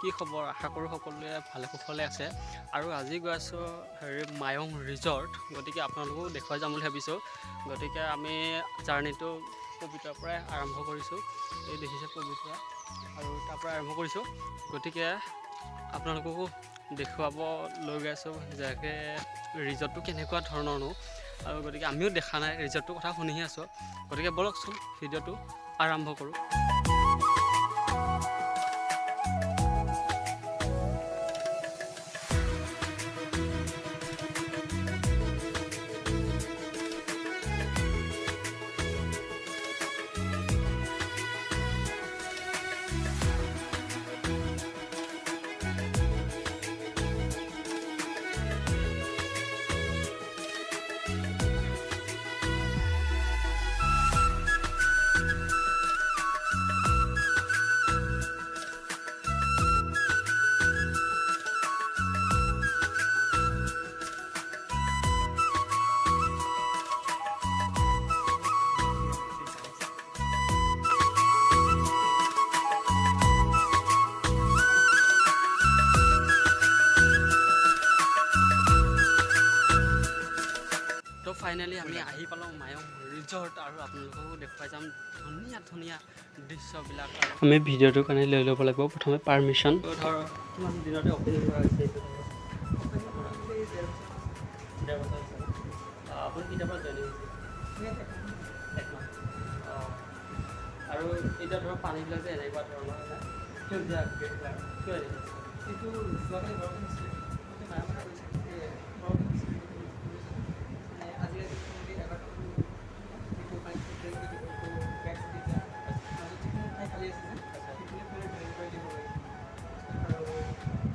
কি খবৰ? আশা কৰোঁ সকলোৱে ভালে কুশলে আছে। আৰু আজি গৈ আছোঁ মায়ং ৰিজৰ্ট, গতিকে আপোনালোকো দেখুৱাই যাম বুলি ভাবিছোঁ। গতিকে আমি জাৰ্ণিটো পবিতৰাৰ পৰাই আৰম্ভ কৰিছোঁ। এই দেখিছে পবিতৰা, আৰু তাৰ পৰা আৰম্ভ কৰিছোঁ। গতিকে আপোনালোককো দেখুৱাব লৈ গৈ আছোঁ যে ৰিজৰ্টটো কেনেকুৱা ধৰণৰনো, আৰু গতিকে আমিও দেখা নাই, ৰিজৰ্টটোৰ কথা শুনিহে আছোঁ। গতিকে ব'লকচোন ভিডিঅ'টো আৰম্ভ কৰোঁ। তো ফাইনেলি আমি আহি পালোঁ মায়ং ৰিজৰ্ট, আৰু আপোনালোককো দেখুৱাই যাম ধুনীয়া ধুনীয়া দৃশ্যবিলাক। আমি ভিডিঅ'টোৰ কাৰণে লৈ ল'ব লাগিব প্ৰথমে পাৰ্মিশ্যন। ধৰ কিমান দিনতে অপেনিং কৰা হৈছে এইটো, আপুনি কেতিয়াৰ পৰা জইনিং হৈছে? একমাহ। আৰু এতিয়া ধৰক পানীবিলাক যে এনেকুৱা ধৰণৰ সেউজীয়া কিয় এইটো যোৱাকালি বৰষুণ দিছিলে,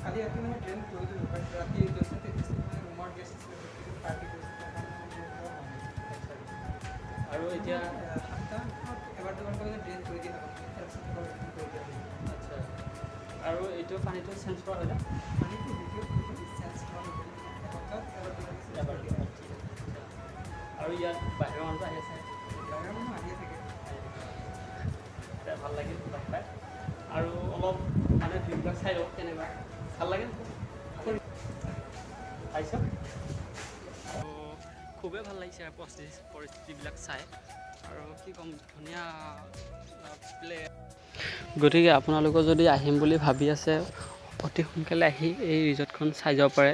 কালি ৰাতি মানে ট্ৰেইন কৰি দিলোঁ, ৰাতি 10:33 মানে ৰুমৰ গেষ্ট পাৰ্টি কৰিছিল। আৰু এতিয়া 7টামানত এবাৰ দুবাৰ কৰি ড্ৰেইন কৰি দিয়া হ'ব, আচ্ছা। আৰু এইটো পানীটো চেঞ্জ কৰা হয় না? পানীটো ভিডিঅ' চেঞ্জ কৰা হয় এবাৰ। আৰু ইয়াত বাহিৰৰ মানুহ আহি আছে? বাহিৰৰ মানুহ আহিয়ে থাকে, ভাল লাগিল পাই। আৰু অলপ মানে ভিউবিলাক চাই লওক কেনেকুৱা, ভাল লাগে পাইছোঁ। আৰু খুবেই ভাল লাগিছে পৰিস্থিতিবিলাক চাই, আৰু কি ক'ম, ধুনীয়া প্লে। গতিকে আপোনালোকৰ যদি আহিম বুলি ভাবি আছে, অতি সোনকালে আহি এই ৰিজৰ্টখন চাই যাব পাৰে।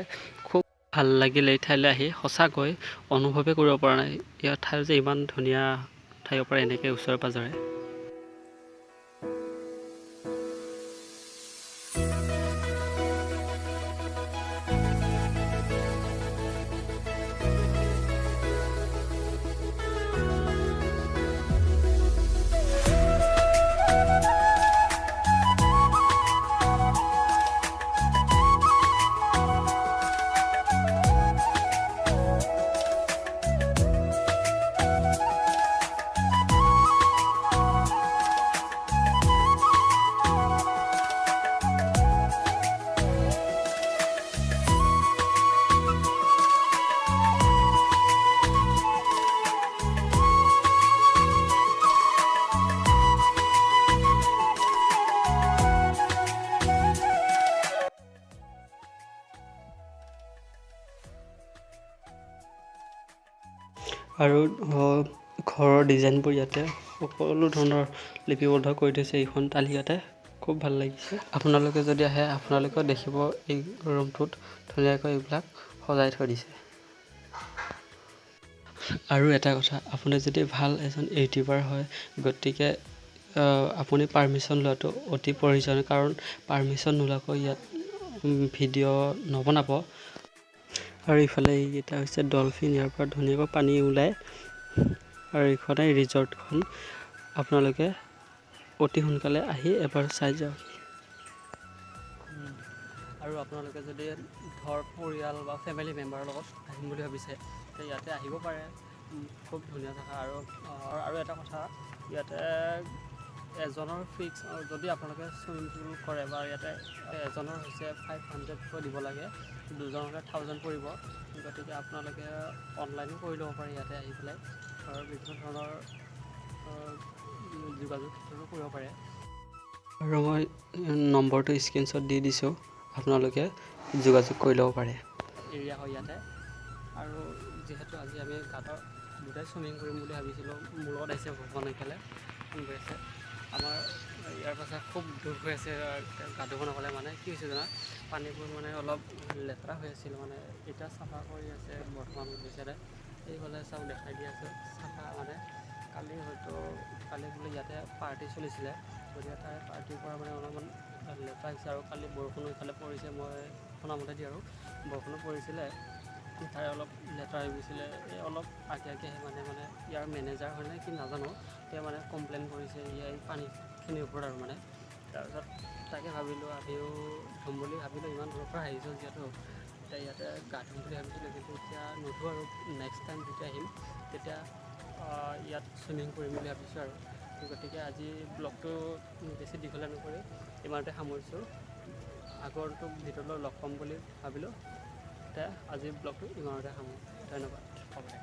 খুব ভাল লাগিল এই ঠাইলৈ আহি, সঁচাকৈ অনুভৱেই কৰিব পৰা নাই ইয়াৰ ঠাই যে ইমান ধুনীয়া ঠাইৰ পৰা এনেকৈ ওচৰে পাঁজৰে। আৰু ঘৰৰ ডিজাইনবোৰ ইয়াতে সকলো ধৰণৰ লিপিবদ্ধ কৰি থৈছে এইখন তালিকাতে, খুব ভাল লাগিছে। আপোনালোকে যদি আহে আপোনালোকেও দেখিব এই ৰুমটোত ধুনীয়াকৈ এইবিলাক সজাই থৈ দিছে। আৰু এটা কথা, আপুনি যদি ভাল এজন ইউটিউবাৰ হয়, গতিকে আপুনি পাৰ্মিশ্যন লোৱাটো অতি প্ৰয়োজনীয়, কাৰণ পাৰ্মিশ্যন নোলোৱাকৈ ইয়াত ভিডিঅ' নবনাব। আৰু ইফালে এইকেইটা হৈছে ডলফিন, ইয়াৰ পৰা ধুনীয়াকৈ পানী ওলায়। আৰু এইখনে ৰিজৰ্টখন, আপোনালোকে অতি সোনকালে আহি এবাৰ চাই যাওক। আৰু আপোনালোকে যদি ধৰ পৰিয়াল বা ফেমিলি মেম্বাৰৰ লগত আহিম বুলি ভাবিছে, তে ইয়াতে আহিব পাৰে, খুব ধুনীয়া জেগা। আৰু এটা কথা, ইয়াতে এজনৰ ফিক্স, যদি আপোনালোকে চুইমিং পুল কৰে বা ইয়াতে এজনৰ হৈছে 500কৈ দিব লাগে, দুজনৰ হ'লে 1000 পৰিব। গতিকে আপোনালোকে অনলাইনো কৰি ল'ব পাৰে ইয়াতে আহি পেলাই, আৰু বিভিন্ন ধৰণৰ যোগাযোগ ক্ষেত্ৰতো কৰিব পাৰে। আৰু মই নম্বৰটো স্ক্ৰীনশ্বট দি দিছোঁ, আপোনালোকে যোগাযোগ কৰি ল'ব পাৰে। এৰিয়া হয় ইয়াতে। আৰু যিহেতু আজি আমি গাঁৱৰ দুটাই চুইমিং কৰিম বুলি ভাবিছিলোঁ, মোৰ লগত আহিছে ভগৱান এইফালে ফোন কৰি আছে। আমাৰ ইয়াৰ পাছত খুব দুখ হৈ আছে গা ধুব নাপালে। মানে কি হৈছে জানা, পানীবোৰ মানে অলপ লেতেৰা হৈ আছিল, মানে এতিয়া চাফা কৰি আছে বৰ্তমান গৈছে। এইফালে চাওক দেখাই দি আছোঁ চাফা, মানে কালি বোলে ইয়াতে পাৰ্টি চলিছিলে, গতিকে তাৰে পাৰ্টিৰ পৰা মানে অলপমান লেতেৰা হৈছে। আৰু কালি বৰষুণো ইফালে পৰিছে, মই শুনামতেদি আৰু বৰষুণো পৰিছিলে, তাৰে অলপ লেতেৰা হৈ গৈছিলে। এই অলপ আগে আহি মানে ইয়াৰ মেনেজাৰ হয় নে কি নাজানো, তেওঁ মানে কমপ্লেইন কৰিছে এই পানীখিনিৰ ওপৰত আৰু মানে। তাৰপিছত তাকে ভাবিলোঁ আমিও ধুম বুলি ভাবিলোঁ, ইমান দূৰৰ পৰা আহিছোঁ যিহেতু, এতিয়া ইয়াতে গা ধুম বুলি ভাবিছিলোঁ। কিন্তু এতিয়া নুধোঁ আৰু নেক্সট টাইম যেতিয়া আহিম তেতিয়া ইয়াত চুইমিং কৰিম বুলি ভাবিছোঁ আৰু। গতিকে আজি ব্লগটো বেছি দীঘলীয়া নকৰি ইমানতে সামৰিছোঁ। আগৰটো ভিডিঅ'লৈ লগ পাম বুলি ভাবিলোঁ। এতিয়া আজিৰ ব্লগটো ইমানতে সামৰোঁ। ধন্যবাদ। হ'ব দে।